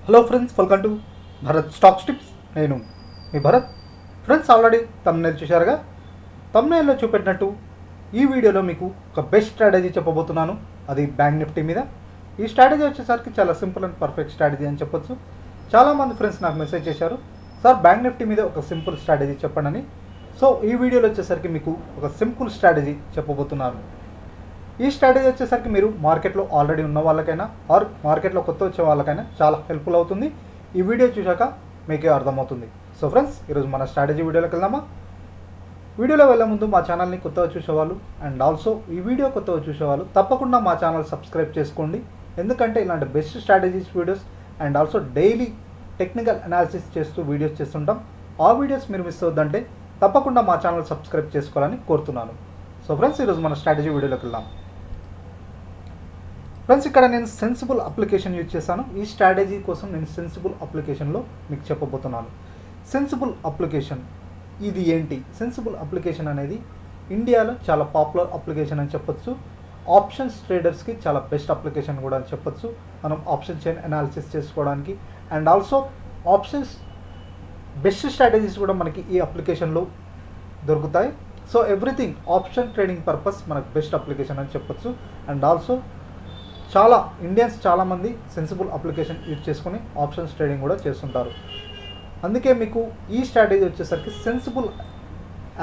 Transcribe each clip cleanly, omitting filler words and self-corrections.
Hello friends, welcome to Bharat stocks tips. నేను మీ Bharat. Friends, already thumbnail చూశారుగా. తమ్నేల్లో చూపెట్టినట్టు ఈ వీడియోలో మీకు ఒక బెస్ట్ స్ట్రాటజీ చెప్పబోతున్నాను. అది బ్యాంక్ నిఫ్టీ మీద. ఈ స్ట్రాటజీ వచ్చేసరికి చాలా సింపుల్ అండ్ పర్ఫెక్ట్ స్ట్రాటజీ అని చెప్పొచ్చు. చాలామంది ఫ్రెండ్స్ నాకు మెసేజ్ చేశారు, సార్ బ్యాంక్ నిఫ్టీ మీద ఒక సింపుల్ స్ట్రాటజీ చెప్పండి అని. సో ఈ వీడియోలో వచ్చేసరికి మీకు ఒక సింపుల్ స్ట్రాటజీ చెప్పబోతున్నాను. ఈ స్ట్రాటజీ వచ్చేసరికి మీరు మార్కెట్లో ఆల్రెడీ ఉన్న వాళ్ళకైనా ఆర్ మార్కెట్లో కొత్త వచ్చే వాళ్ళకైనా చాలా హెల్ప్ఫుల్ అవుతుంది. ఈ వీడియో చూశాక మీకే అర్థమవుతుంది. సో ఫ్రెండ్స్, ఈరోజు మన స్ట్రాటజీ వీడియోలోకి వెళ్దామా. వీడియోలో వెళ్ళే ముందు మా ఛానల్ని కొత్తగా చూసేవాళ్ళు అండ్ ఆల్సో ఈ వీడియో కొత్తగా చూసేవాళ్ళు తప్పకుండా మా ఛానల్ సబ్స్క్రైబ్ చేసుకోండి. ఎందుకంటే ఇలాంటి best strategies videos and also daily technical analysis చేస్తూ వీడియోస్ చేస్తుంటాం. ఆ వీడియోస్ మీరు మిస్ అవుద్దంటే తప్పకుండా మా ఛానల్ సబ్స్క్రైబ్ చేసుకోవాలని కోరుతున్నాను. సో ఫ్రెండ్స్, ఈరోజు మన స్ట్రాటజీ వీడియోలోకి వెళ్దాం. ఫ్రెండ్స్, ఇక్కడ నేను సెన్సిబుల్ అప్లికేషన్ యూజ్ చేశాను. ఈ స్ట్రాటజీ కోసం నేను సెన్సిబుల్ అప్లికేషన్లో మీకు చెప్పబోతున్నాను. సెన్సిబుల్ అప్లికేషన్ ఇది ఏంటి? సెన్సిబుల్ అప్లికేషన్ అనేది ఇండియాలో చాలా పాపులర్ అప్లికేషన్ అని చెప్పొచ్చు. ఆప్షన్స్ ట్రేడర్స్కి చాలా బెస్ట్ అప్లికేషన్ కూడా అని చెప్పొచ్చు. మనం ఆప్షన్ చైన్ అనాలిసిస్ చేసుకోవడానికి and also options best strategies కూడా మనకి ఈ అప్లికేషన్లో దొరుకుతాయి. So everything option trading purpose మనకు బెస్ట్ అప్లికేషన్ అని చెప్పొచ్చు. అండ్ ఆల్సో చాలా ఇండియన్స్ చాలామంది సెన్సిబుల్ అప్లికేషన్ యూజ్ చేసుకుని ఆప్షన్స్ ట్రేడింగ్ కూడా చేస్తుంటారు. అందుకే మీకు ఈ స్ట్రాటజీ వచ్చేసరికి సెన్సిబుల్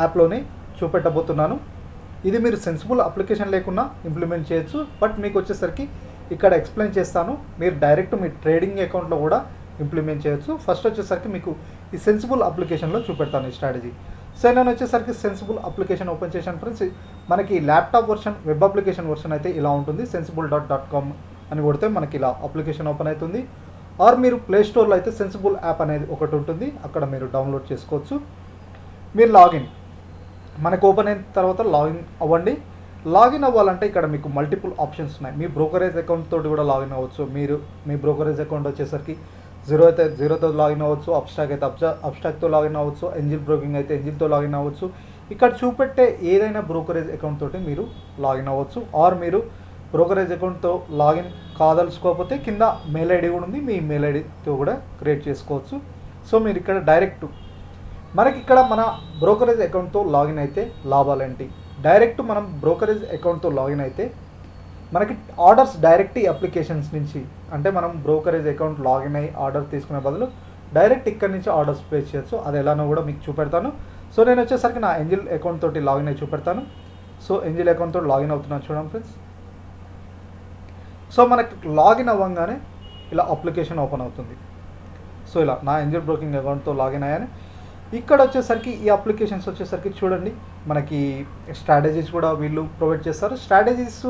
యాప్లోనే చూపెట్టబోతున్నాను. ఇది మీరు సెన్సిబుల్ అప్లికేషన్ లేకుండా ఇంప్లిమెంట్ చేయొచ్చు. బట్ మీకు వచ్చేసరికి ఇక్కడ ఎక్స్ప్లెయిన్ చేస్తాను. మీరు డైరెక్ట్ మీ ట్రేడింగ్ అకౌంట్లో కూడా ఇంప్లిమెంట్ చేయొచ్చు. ఫస్ట్ వచ్చేసరికి మీకు ఈ సెన్సిబుల్ అప్లికేషన్లో చూపెడతాను ఈ స్ట్రాటజీ. సో నేను వచ్చేసరికి సెన్సిబుల్ అప్లికేషన్ ఓపెన్ చేశాను ఫ్రెండ్స్. మనకి laptop version, web application version అయితే ఇలా ఉంటుంది. sensible.com అని కొడితే మనకి ఇలా అప్లికేషన్ ఓపెన్ అవుతుంది. ఆర్ మీరు ప్లే స్టోర్లో అయితే సెన్సిబుల్ యాప్ అనేది ఒకటి ఉంటుంది, అక్కడ మీరు డౌన్లోడ్ చేసుకోవచ్చు. మీరు లాగిన్ మనకు ఓపెన్ అయిన తర్వాత లాగిన్ అవ్వండి. లాగిన్ అవ్వాలంటే ఇక్కడ మీకు మల్టిపుల్ ఆప్షన్స్ ఉన్నాయి. మీ బ్రోకరేజ్ అకౌంట్ తోటి కూడా లాగిన్ అవ్వచ్చు. మీరు మీ బ్రోకరేజ్ అకౌంట్ వచ్చేసరికి జీరోతో లాగిన్ అవ్వచ్చు, అప్స్టాక్ అయితే అప్స్టాక్తో లాగిన్ అవ్వచ్చు, ఎంజిల్ బ్రోకింగ్ అయితే ఎంజిల్తో లాగిన్ అవ్వచ్చు. ఇక్కడ చూపెట్టే ఏదైనా బ్రోకరేజ్ అకౌంట్ తోటి మీరు లాగిన్ అవ్వచ్చు. ఆర్ మీరు బ్రోకరేజ్ అకౌంట్తో లాగిన్ కాదలుచుకోకపోతే కింద మెయిల్ ఐడి కూడా ఉంది, మీ మెయిల్ ఐడితో కూడా క్రియేట్ చేసుకోవచ్చు. సో మీరు ఇక్కడ డైరెక్ట్ మనకి ఇక్కడ మన బ్రోకరేజ్ అకౌంట్తో లాగిన్ అయితే లాభాలేంటి? డైరెక్ట్ మనం బ్రోకరేజ్ అకౌంట్తో లాగిన్ అయితే మనకి ఆర్డర్స్ డైరెక్ట్ ఈ అప్లికేషన్స్ నుంచి, అంటే మనం బ్రోకరేజ్ అకౌంట్ లాగిన్ అయ్యి ఆర్డర్ తీసుకునే బదులు డైరెక్ట్ ఇక్కడ నుంచి ఆర్డర్స్ ప్లేస్ చేయొచ్చు. అది ఎలానో కూడా మీకు చూపెడతాను. సో నేను వచ్చేసరికి నా ఎంజిల్ అకౌంట్ తోటి లాగిన్ అయ్యి చూపెడతాను. సో ఎంజిల్ అకౌంట్ తోటి లాగిన్ అవుతున్నాను చూడండి ఫ్రెండ్స్. సో మనకి లాగిన్ అవ్వగానే ఇలా అప్లికేషన్ ఓపెన్ అవుతుంది. సో ఇలా నా ఎంజిల్ బ్రోకింగ్ అకౌంట్తో లాగిన్ అయ్యాను. ఇక్కడ వచ్చేసరికి ఈ అప్లికేషన్స్ వచ్చేసరికి చూడండి, మనకి స్ట్రాటజీస్ కూడా వీళ్ళు ప్రొవైడ్ చేస్తారు. స్ట్రాటజీస్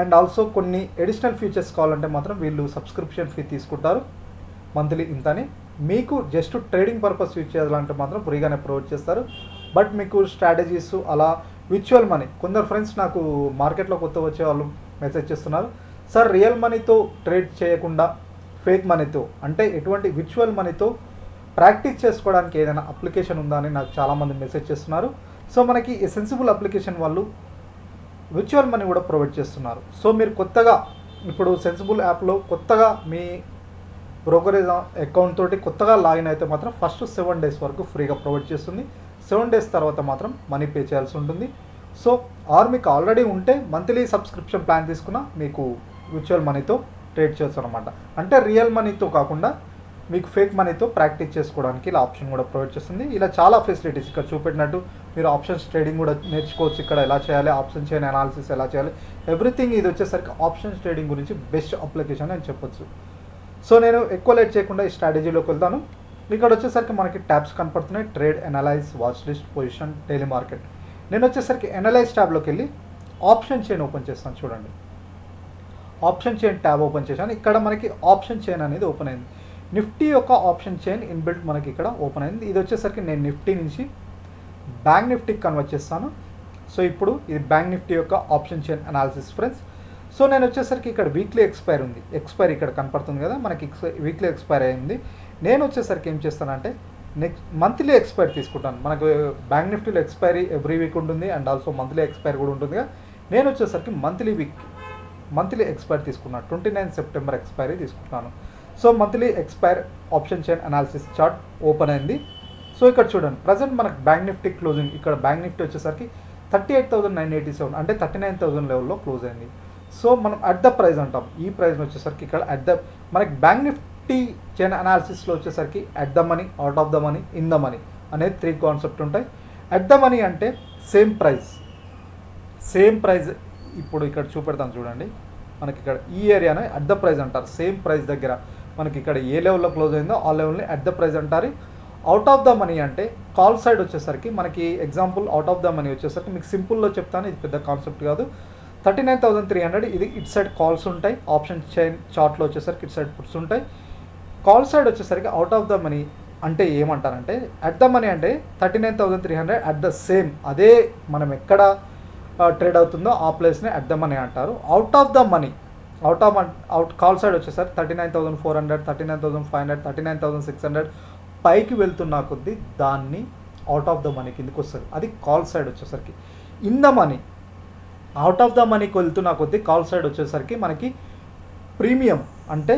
అండ్ ఆల్సో కొన్ని అడిషనల్ ఫీచర్స్ కావాలంటే మాత్రం వీళ్ళు సబ్స్క్రిప్షన్ ఫీ తీసుకుంటారు మంత్లీ ఇంతని. మీకు జస్ట్ ట్రేడింగ్ పర్పస్ యూజ్ చేయాలంటే మాత్రం ఫ్రీగానే ప్రొవైడ్ చేస్తారు. బట్ మీకు స్ట్రాటజీస్ అలా విర్చువల్ మనీ, కొందరు ఫ్రెండ్స్ నాకు మార్కెట్లో కొత్త వచ్చే వాళ్ళు మెసేజ్ చేస్తున్నారు, సార్ రియల్ మనీతో ట్రేడ్ చేయకుండా ఫేక్ మనీతో, అంటే ఎటువంటి విర్చువల్ మనీతో ప్రాక్టీస్ చేసుకోవడానికి ఏదైనా అప్లికేషన్ ఉందా అని నాకు చాలామంది మెసేజ్ చేస్తున్నారు. సో మనకి ఈ సెన్సిబుల్ అప్లికేషన్ వాళ్ళు విర్చువల్ మనీ కూడా ప్రొవైడ్ చేస్తున్నారు. సో మీరు కొత్తగా ఇప్పుడు సెన్సిబుల్ యాప్లో కొత్తగా మీ బ్రోకరేజ్ అకౌంట్ తోటి కొత్తగా లాగిన్ అయితే మాత్రం ఫస్ట్ 7 days వరకు ఫ్రీగా ప్రొవైడ్ చేస్తుంది. 7 days తర్వాత మాత్రం మనీ పే చేయాల్సి ఉంటుంది. సో ఆర్ మీకు ఆల్రెడీ ఉంటే మంత్లీ సబ్స్క్రిప్షన్ ప్లాన్ తీసుకున్నా మీకు విర్చువల్ మనీతో ట్రేడ్ చేయొచ్చు అనమాట. అంటే రియల్ మనీతో కాకుండా మీకు ఫేక్ మనీతో ప్రాక్టీస్ చేసుకోవడానికి ఇలా ఆప్షన్ కూడా ప్రొవైడ్ చేస్తుంది. ఇలా చాలా ఫెసిలిటీస్ ఇక్కడ చూపెట్టినట్టు మీరు ఆప్షన్స్ ట్రేడింగ్ కూడా నేర్చుకోవచ్చు. ఇక్కడ ఎలా చేయాలి, ఆప్షన్ చైన్ అనాలిసిస్ ఎలా చేయాలి, ఎవ్రీథింగ్. ఇది వచ్చేసరికి ఆప్షన్స్ ట్రేడింగ్ గురించి బెస్ట్ అప్లికేషన్ అని చెప్పొచ్చు. సో నేను ఎక్కువ లేట్ చేయకుండా ఈ స్ట్రాటజీలోకి వెళ్తాను. ఇక్కడ వచ్చేసరికి మనకి ట్యాబ్స్ కనపడుతున్నాయి: trade, analyse, watch list, position, daily market. నేను వచ్చేసరికి అనలైజ్ ట్యాబ్లోకి వెళ్ళి ఆప్షన్ చైన్ ఓపెన్ చేస్తాను చూడండి. ఆప్షన్ చైన్ ట్యాబ్ ఓపెన్ చేశాను. ఇక్కడ మనకి ఆప్షన్ చైన్ అనేది ఓపెన్ అయింది. నిఫ్టీ యొక్క ఆప్షన్ చైన్ ఇన్బిల్ట్ మనకి ఇక్కడ ఓపెన్ అయింది. ఇది వచ్చేసరికి నేను నిఫ్టీ నుంచి బ్యాంక్ నిఫ్టీకి కన్వర్ట్ చేస్తాను. సో ఇప్పుడు ఇది బ్యాంక్ నిఫ్టీ యొక్క option chain analysis friends. So నేను వచ్చేసరికి ఇక్కడ వీక్లీ ఎక్స్పైర్ ఉంది, ఎక్స్పైర్ ఇక్కడ కనపడుతుంది కదా, మనకి వీక్లీ ఎక్స్పైర్ అయింది. నేను వచ్చేసరికి ఏం చేస్తానంటే నెక్స్ట్ మంత్లీ ఎక్స్పైర్ తీసుకుంటాను. మనకు బ్యాంక్ నిఫ్టీలో ఎక్స్పైరీ ఎవ్రీ వీక్ ఉంటుంది అండ్ ఆల్సో మంత్లీ ఎక్స్పైర్ కూడా ఉంటుంది. నేను వచ్చేసరికి మంత్లీ ఎక్స్పైర్ తీసుకున్నాను. 29 September ఎక్స్పైరీ తీసుకుంటాను. So monthly expire option chain analysis chart open అయింది. సో ఇక్కడ చూడండి ప్రజెంట్ మనకు బ్యాంక్ నిఫ్టీ క్లోజింగ్, ఇక్కడ బ్యాంక్ నిఫ్టీ వచ్చేసరికి 38,987 అంటే 39,000 లెవెల్లో క్లోజ్ అయింది. సో మనం అట్ ద ప్రైస్ అంటాం, ఈ ప్రైస్ వచ్చేసరికి ఇక్కడ అట్ ద మనకి బ్యాంక్ నిఫ్టీ చైన్ అనాలిసిస్లో వచ్చేసరికి at the money, out of the money, in the money అనేది 3 కాన్సెప్ట్ ఉంటాయి. అట్ ద మనీ అంటే సేమ్ ప్రైస్ ఇప్పుడు ఇక్కడ చూపెడతాను చూడండి, మనకి ఇక్కడ ఈ ఏరియానే అట్ ద ప్రైస్ అంటారు. సేమ్ ప్రైస్ దగ్గర మనకి ఇక్కడ ఏ లెవెల్లో క్లోజ్ అయిందో ఆ లెవెల్ని అట్ ద ప్రైస్ అంటారు. అవుట్ ఆఫ్ ద మనీ అంటే కాల్ సైడ్ వచ్చేసరికి మనకి example out of the money వచ్చేసరికి మీకు సింపుల్లో చెప్తాను, ఇది పెద్ద కాన్సెప్ట్ కాదు. 39,300 ఇది ఇట్ సైడ్ కాల్స్ ఉంటాయి, ఆప్షన్ చైన్ చార్ట్లో వచ్చేసరికి ఇట్ సైడ్ పుట్స్ ఉంటాయి. కాల్ సైడ్ వచ్చేసరికి అవుట్ ఆఫ్ ద మనీ అంటే ఏమంటారంటే అట్ ద మనీ అంటే 39,300 అట్ ద సేమ్, అదే మనం ఎక్కడ ట్రేడ్ అవుతుందో ఆ ప్లేస్ని అట్ ద మనీ అంటారు. Out of the money out call side వచ్చేసరికి 39,400, 39,500, 39,600 పైకి వెళ్తున్నా కొద్దీ దాన్ని అవుట్ ఆఫ్ ద మనీ కిందకి వస్తుంది, అది కాల్ సైడ్ వచ్చేసరికి. In the money out of the మనీకి వెళ్తున్నా కొద్దీ కాల్ సైడ్ వచ్చేసరికి మనకి ప్రీమియం అంటే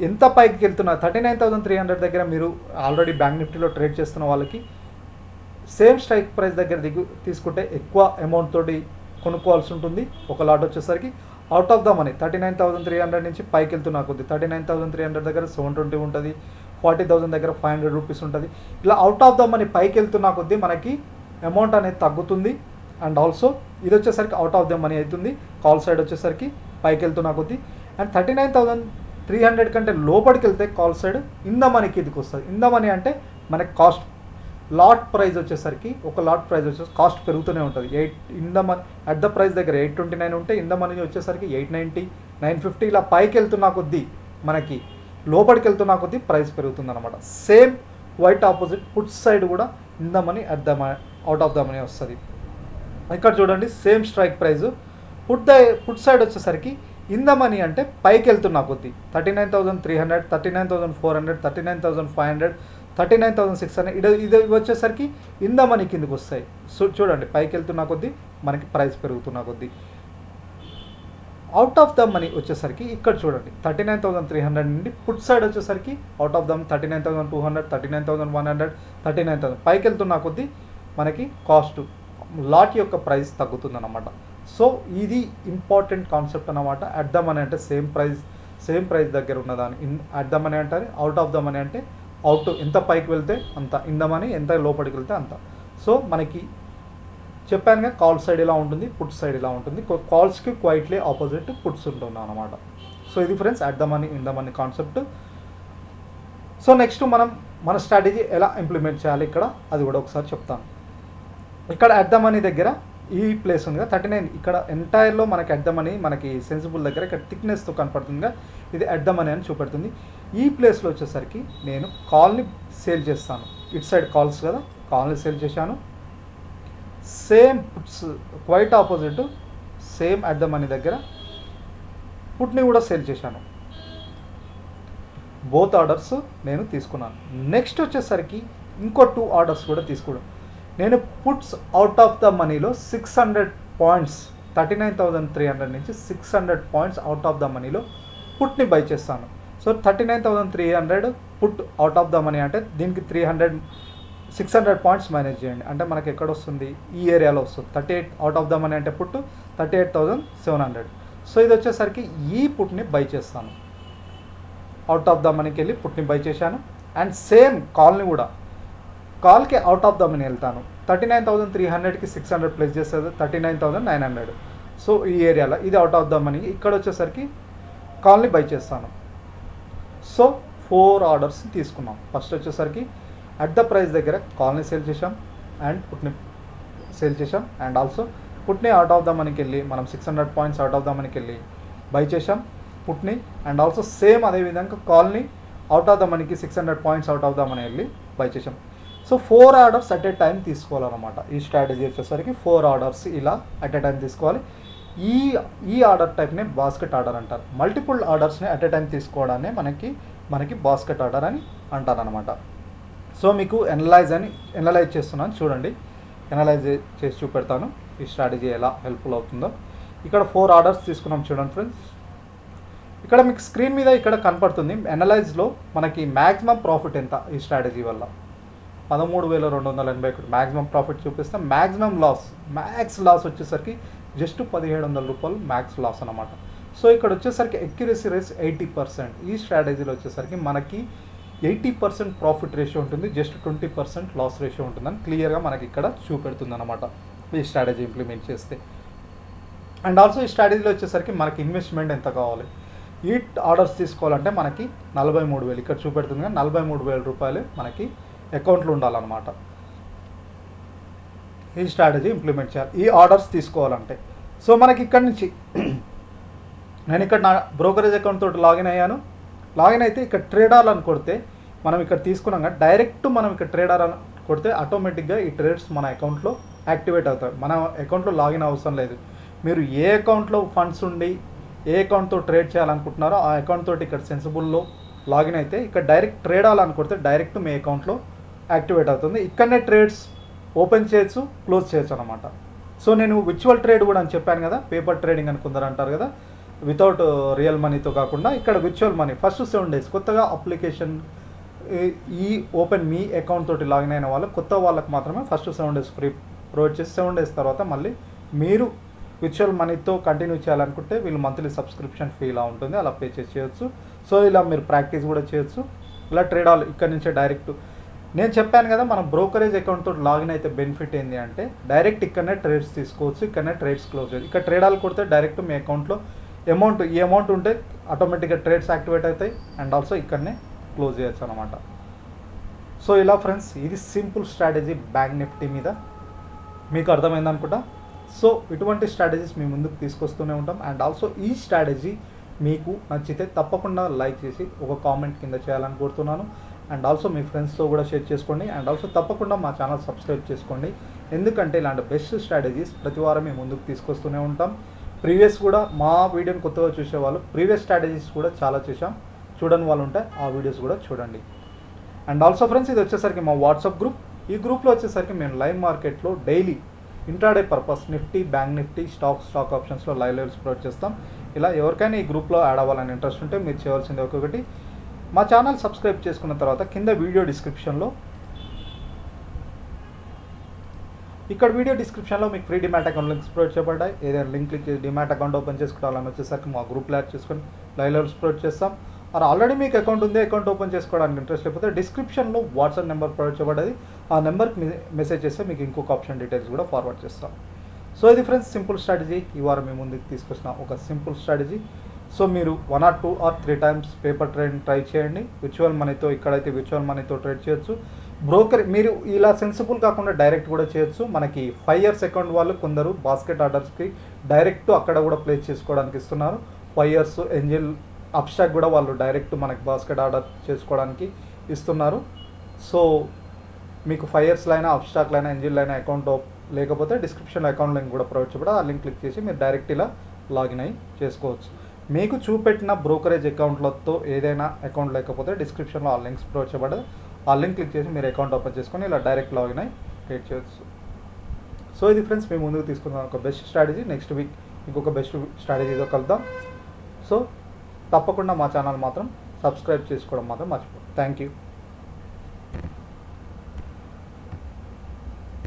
ఎంత పైకి వెళ్తున్నా 39,300 దగ్గర మీరు ఆల్రెడీ బ్యాంక్ నిఫ్టీలో ట్రేడ్ చేస్తున్న వాళ్ళకి సేమ్ స్ట్రైక్ ప్రైస్ దగ్గర తీసుకుంటే ఎక్కువ అమౌంట్ తోటి కొనుక్కోవాల్సి ఉంటుంది. ఒక లాట్ వచ్చేసరికి అవుట్ ఆఫ్ ద మనీ 39,300 నుంచి పైకి వెళ్తున్నా కొద్దీ 39,300 దగ్గర 720 ఉంటుంది, 40,000 దగ్గర 500 రూపీస్ ఉంటుంది. ఇలా అవుట్ ఆఫ్ ద మనీ పైకి వెళ్తున్నా కొద్దీ మనకి అమౌంట్ అనేది తగ్గుతుంది. అండ్ ఆల్సో ఇది వచ్చేసరికి అవుట్ ఆఫ్ ద మనీ అవుతుంది, కాల్ సైడ్ వచ్చేసరికి పైకి వెళ్తున్నా కొద్దీ. అండ్ 39,300 కంటే లోపలికి వెళ్తే కాల్ సైడ్ ఇన్ ద మనీకి ఇదికి వస్తుంది. ఇన్ ద మనీ అంటే మనకి కాస్ట్ లాట్ ప్రైస్ వచ్చేసరికి ఒక లాట్ ప్రైస్ వచ్చేసి కాస్ట్ పెరుగుతూనే ఉంటుంది. In the money at the price దగ్గర 829 ఉంటే ఇన్ ద మనీ వచ్చేసరికి 890, 950 ఇలా పైకి వెళ్తున్నా కొద్దీ మనకి లోపలికి వెళ్తున్నా కొద్దీ ప్రైస్ పెరుగుతుంది అనమాట. Same white opposite put side కూడా in the money at the out of the money వస్తుంది. ఇక్కడ చూడండి same strike price put side వచ్చేసరికి ఇన్ ద మనీ అంటే పైకి వెళ్తున్నా కొద్దీ 39,300, 39,400, 39,500, 39,600 ఇది వచ్చేసరికి ఇన్ ద మనీ కిందకి వస్తాయి. సో చూడండి పైకి వెళ్తున్నా కొద్దీ మనకి ప్రైస్ పెరుగుతున్నా కొద్దీ. అవుట్ ఆఫ్ ద మనీ వచ్చేసరికి ఇక్కడ చూడండి 39,300 నుండి పుట్ సైడ్ వచ్చేసరికి అవుట్ ఆఫ్ ద 39,200, 39,100, 39,000 పైకి వెళ్తున్నా కొద్దీ మనకి కాస్ట్ లాట్ యొక్క ప్రైస్ తగ్గుతుందన్నమాట. సో ఇది ఇంపార్టెంట్ కాన్సెప్ట్ అన్నమాట. అట్ ద మనీ అంటే సేమ్ ప్రైస్ దగ్గర ఉన్నదాన్ని అట్ ద మనీ అంటారు. అవుట్ ఆఫ్ ద మనీ అంటే అవుట్ ఎంత పైకి వెళ్తే అంత, ఇన్ ద మనీ ఎంత లోపలికి వెళ్తే అంత. సో మనకి చెప్పానుగా కాల్ సైడ్ ఇలా ఉంటుంది, పుట్ సైడ్ ఇలా ఉంటుంది. కాల్స్కి క్వైట్లీ ఆపోజిట్ పుట్స్ ఉంటున్నాం అనమాట. సో ఇది friends at the money in the money concept. So next మన స్ట్రాటజీ ఎలా ఇంప్లిమెంట్ చేయాలి ఇక్కడ అది కూడా ఒకసారి చెప్తాను. ఇక్కడ అట్ ద మనీ దగ్గర ఈ ప్లేస్ ఉంది కదా 39, ఇక్కడ ఎంటైర్లో మనకి అట్ ద మనీ మనకి సెన్సిబుల్ దగ్గర ఇక్కడ థిక్నెస్తో కనపడుతుందిగా, ఇది అట్ ద మనీ అని చూపెడుతుంది. ఈ ప్లేస్లో వచ్చేసరికి నేను కాల్ని సేల్ చేస్తాను. ఇట్ సైడ్ కాల్స్ కదా, కాల్ని సేల్ చేశాను. Same puts quite opposite same at the money దగ్గర పుట్ని కూడా సేల్ చేశాను. బోత్ ఆర్డర్స్ నేను తీసుకున్నాను. నెక్స్ట్ వచ్చేసరికి ఇంకో 2 ఆర్డర్స్ కూడా తీసుకున్నాను. నేను పుట్స్ అవుట్ ఆఫ్ ద మనీలో 600 పాయింట్స్ 39,300 నుంచి 600 పాయింట్స్ అవుట్ ఆఫ్ ద మనీలో పుట్ని బై చేస్తాను. So 39,300 put out of the money అంటే దీనికి 600 పాయింట్స్ మేనేజ్ చేయండి అంటే మనకి ఎక్కడ వస్తుంది, ఈ ఏరియాలో వస్తుంది. 38 అవుట్ ఆఫ్ ద మనీ అంటే పుట్ 38,700. సో ఇది వచ్చేసరికి ఈ పుట్ని బై చేస్తాను. అవుట్ ఆఫ్ ద మనీకి వెళ్ళి పుట్ని బై చేశాను. అండ్ సేమ్ కాల్ని కూడా కాల్కి అవుట్ ఆఫ్ ద మనీ వెళ్తాను. 39,300కి 600 ప్లేస్ చేస్తుంది 39,900. సో ఈ ఏరియాలో ఇది అవుట్ ఆఫ్ ద మనీ. ఇక్కడ వచ్చేసరికి కాల్ని బై చేస్తాను. సో 4 ఆర్డర్స్ తీసుకున్నాం. ఫస్ట్ వచ్చేసరికి అట్ ద ప్రైస్ దగ్గర కాల్ని సేల్ చేసాం అండ్ పుట్ని సేల్ చేసాం. అండ్ ఆల్సో పుట్ని అవుట్ ఆఫ్ ద మనీకి వెళ్ళి మనం 600 పాయింట్స్ అవుట్ ఆఫ్ ద మనీకి వెళ్ళి బై చేసాం పుట్ని. అండ్ ఆల్సో సేమ్ అదేవిధంగా కాల్ని అవుట్ ఆఫ్ ద మనీకి 600 points out of the money వెళ్ళి బై చేసాం. So 4 orders at a time తీసుకోవాలన్నమాట. ఈ స్ట్రాటజీ వచ్చేసరికి 4 ఆర్డర్స్ ఇలా అట్ ఏ టైం తీసుకోవాలి. ఈ ఆర్డర్ టైప్నే బాస్కెట్ ఆర్డర్ అంటారు. మల్టిపుల్ ఆర్డర్స్ని అట్ ఏ టైం తీసుకోవడాన్ని మనకి బాస్కెట్ ఆర్డర్ అని అంటారనమాట. సో మీకు ఎనలైజ్ చేస్తున్నాను చూడండి, ఎనలైజ్ చేసి చూపెడతాను ఈ స్ట్రాటజీ ఎలా హెల్ప్ఫుల్ అవుతుందో. ఇక్కడ 4 ఆర్డర్స్ తీసుకున్నాం చూడండి ఫ్రెండ్స్. ఇక్కడ మీకు స్క్రీన్ మీద ఇక్కడ కనపడుతుంది అనలైజ్లో మనకి మ్యాక్సిమం ప్రాఫిట్ ఎంత ఈ స్ట్రాటజీ వల్ల 13,281 మ్యాక్సిమం ప్రాఫిట్ చూపిస్తాం. మ్యాక్సిమం మ్యాక్స్ లాస్ వచ్చేసరికి జస్ట్ 1,700 రూపాయలు మ్యాక్స్ లాస్ అనమాట. సో ఇక్కడ వచ్చేసరికి ఎక్యురసీ రేస్ 80%. ఈ స్ట్రాటజీలో వచ్చేసరికి మనకి 80% ప్రాఫిట్ రేషియో ఉంటుంది, జస్ట్ 20% లాస్ రేషియో ఉంటుందని క్లియర్గా మనకి ఇక్కడ చూపెడుతుంది అనమాట ఈ స్ట్రాటజీ ఇంప్లిమెంట్ చేస్తే. అండ్ ఆల్సో ఈ స్ట్రాటజీలో వచ్చేసరికి మనకి ఇన్వెస్ట్మెంట్ ఎంత కావాలి, ఈ ఆర్డర్స్ తీసుకోవాలంటే మనకి 43,000 ఇక్కడ చూపెడుతుంది కానీ 43,000 రూపాయలు మనకి అకౌంట్లో ఉండాలన్నమాట. ఈ స్ట్రాటజీ ఇంప్లిమెంట్ చేయాలి ఈ ఆర్డర్స్ తీసుకోవాలంటే. సో మనకి ఇక్కడ నుంచి నేను ఇక్కడ నా బ్రోకరేజ్ అకౌంట్ తోటి లాగిన్ అయ్యాను. లాగిన్ అయితే ఇక్కడ ట్రేడర్ అని కొడితే మనం ఇక్కడ తీసుకున్నాం కదా, డైరెక్ట్ మనం ఇక్కడ ట్రేడర్ అని కొడితే ఆటోమేటిక్గా ఈ ట్రేడ్స్ మన అకౌంట్లో యాక్టివేట్ అవుతాయి. మన అకౌంట్లో లాగిన్ అవసరం లేదు. మీరు ఏ అకౌంట్లో ఫండ్స్ ఉండి ఏ అకౌంట్తో ట్రేడ్ చేయాలనుకుంటున్నారో ఆ అకౌంట్ తోటి ఇక్కడ సెన్సిబుల్లో లాగిన్ అయితే ఇక్కడ డైరెక్ట్ ట్రేడ్ అవ్వాలని కొడితే డైరెక్ట్ మీ అకౌంట్లో యాక్టివేట్ అవుతుంది. ఇక్కడనే ట్రేడ్స్ ఓపెన్ చేయొచ్చు, క్లోజ్ చేయొచ్చు అనమాట. సో నేను విర్చువల్ ట్రేడ్ కూడా అని చెప్పాను కదా, పేపర్ ట్రేడింగ్ అని కొందరు అంటారు కదా, వితౌట్ రియల్ మనీతో కాకుండా ఇక్కడ విర్చువల్ మనీ ఫస్ట్ 7 days కొత్తగా అప్లికేషన్ ఈ ఓపెన్ మీ అకౌంట్ తోటి లాగిన్ అయిన వాళ్ళు కొత్త వాళ్ళకి మాత్రమే ఫస్ట్ 7 days ఫ్రీ ప్రొవైడ్ చేసి 7 days తర్వాత మళ్ళీ మీరు విర్చువల్ మనీతో కంటిన్యూ చేయాలనుకుంటే వీళ్ళు మంత్లీ సబ్స్క్రిప్షన్ ఫీ ఇలా ఉంటుంది, అలా పే చేయొచ్చు. సో ఇలా మీరు ప్రాక్టీస్ కూడా చేయొచ్చు. ఇలా ట్రేడ్ ఆల్ ఇక్కడ నుంచే డైరెక్ట్ నేను చెప్పాను కదా, మనం బ్రోకరేజ్ అకౌంట్ తోటి లాగిన్ అయితే బెనిఫిట్ ఏంటి అంటే డైరెక్ట్ ఇక్కడనే ట్రేడ్స్ తీసుకోవచ్చు, ఇక్కడనే ట్రేడ్స్ క్లోజ్ చేయొచ్చు. ఇక్కడ ట్రేడ్ ఆల్ కొడితే డైరెక్ట్ మీ అకౌంట్లో ఈ అమౌంట్ ఉంటే ఆటోమేటిక్గా ట్రేడ్స్ యాక్టివేట్ అవుతాయి అండ్ ఆల్సో ఇక్కడనే క్లోజ్ చేయొచ్చు అనమాట. సో ఇలా ఫ్రెండ్స్ ఇది సింపుల్ స్ట్రాటజీ బ్యాంక్ నిఫ్టీ మీద, మీకు అర్థమైంది అనుకుంటా. సో ఇటువంటి స్ట్రాటజీస్ మీ ముందుకు తీసుకొస్తూనే ఉంటాం. అండ్ ఆల్సో ఈ స్ట్రాటజీ మీకు నచ్చితే తప్పకుండా లైక్ చేసి ఒక కామెంట్ కింద చేయాలని కోరుతున్నాను. అండ్ ఆల్సో మీ ఫ్రెండ్స్తో కూడా షేర్ చేసుకోండి. అండ్ ఆల్సో తప్పకుండా మా ఛానల్ సబ్స్క్రైబ్ చేసుకోండి, ఎందుకంటే ఇలాంటి బెస్ట్ స్ట్రాటజీస్ ప్రతి వారం మేము ముందుకు తీసుకొస్తూనే ఉంటాం. ప్రీవియస్ కూడా మా వీడియోని కొత్తగా చూసేవాళ్ళు ప్రీవియస్ స్ట్రాటజీస్ కూడా చాలా చూసాం, చూడని వాళ్ళు ఉంటే ఆ వీడియోస్ కూడా చూడండి. అండ్ ఆల్సో ఫ్రెండ్స్ ఇది వచ్చేసరికి మా వాట్సాప్ గ్రూప్. ఈ గ్రూప్లో వచ్చేసరికి మేము లైవ్ మార్కెట్లో daily intraday purpose Nifty, bank Nifty, stock ఆప్షన్స్లో లైవ్ లెవెల్స్ ప్రొవైడ్ చేస్తాం. ఇలా ఎవరికైనా ఈ గ్రూప్లో యాడ్ అవ్వాలని ఇంట్రెస్ట్ ఉంటే మీరు చేయవలసింది ఒక్కొక్కటి మా ఛానల్ సబ్స్క్రైబ్ చేసుకున్న తర్వాత కింద వీడియో డిస్క్రిప్షన్లో మీకు free demat account links provide చేయబడ్డాయి. ఏదైనా లింక్ క్లిక్ చేసి డిమాట్ అకౌంట్ ఓపెన్ చేసుకోవాలని వచ్చేసరికి మా గ్రూప్లో యాడ్ చేసుకొని లైవ్ లెవెల్స్ ప్రొవైడ్ చేస్తాం. మరి ఆల్రెడీ మీకు అకౌంట్ ఉంది, అకౌంట్ ఓపెన్ చేసుకోవడానికి ఇంట్రెస్ట్ లేకపోతే డిస్క్రిప్షన్లో వాట్సాప్ నెంబర్ ప్రొవైడ్ చేయబడ్డది, ఆ నెంబర్కి మెసేజ్ చేస్తే మీకు ఇంకొక ఆప్షన్ డీటెయిల్స్ కూడా ఫార్వర్డ్ చేస్తాం. సో ఇది ఫ్రెండ్స్ సింపుల్ స్ట్రాటజీ, ఈ వారం మీ ముందుకు తీసుకొచ్చిన ఒక సింపుల్ స్ట్రాటజీ. సో మీరు 1 or 2 or 3 times paper trading try చేయండి. విర్చువల్ మనీతో ఇక్కడైతే విర్చువల్ మనీతో ట్రేడ్ చేయొచ్చు. బ్రోకర్ మీరు ఇలా సెన్సిబుల్ కాకుండా డైరెక్ట్ కూడా చేయొచ్చు. మనకి 5 years అకౌంట్ వాళ్ళు కొందరు బాస్కెట్ ఆర్డర్స్కి డైరెక్ట్ అక్కడ కూడా ప్లేస్ చేసుకోవడానికి ఇస్తున్నారు. 5 years ఏంజల్ అబ్స్ట్రాక్ట్ కూడా వాళ్ళు డైరెక్ట్ మనకి బాస్కెట్ ఆర్డర్ చేసుకోవడానికి ఇస్తున్నారు. సో మీకు 5 yearsలో అయినా అబ్స్ట్రాక్ట్లో అయినా ఏంజల్లో అయినా అకౌంట్ లేకపోతే డిస్క్రిప్షన్లో అకౌంట్ లింక్ కూడా ప్రొవైడ్ చేయబడి ఆ లింక్ క్లిక్ చేసి మీరు డైరెక్ట్ ఇలా లాగిన్ అయ్యి చేసుకోవచ్చు. మీకు చూపెట్టిన బ్రోకరేజ్ అకౌంట్లతో ఏదైనా అకౌంట్ లేకపోతే డిస్క్రిప్షన్లో ఆ లింక్స్ ప్రొవైడ్ చేయబడి ఆ లింక్ క్లిక్ చేసి మీరు అకౌంట్ ఓపెన్ చేసుకొని ఇలా డైరెక్ట్ లాగిన్ అయ్యి ట్రేడ్ చేయొచ్చు. సో ఇది ఫ్రెండ్స్ మేము ముందుకు తీసుకున్న ఒక బెస్ట్ స్ట్రాటజీ. నెక్స్ట్ వీక్ ఇంకొక బెస్ట్ స్ట్రాటజీతో కలుద్దాం. సో తప్పకుండా మా ఛానల్ మాత్రం సబ్స్క్రైబ్ చేసుకోవడం మాత్రం మర్చిపోండి. Thank you.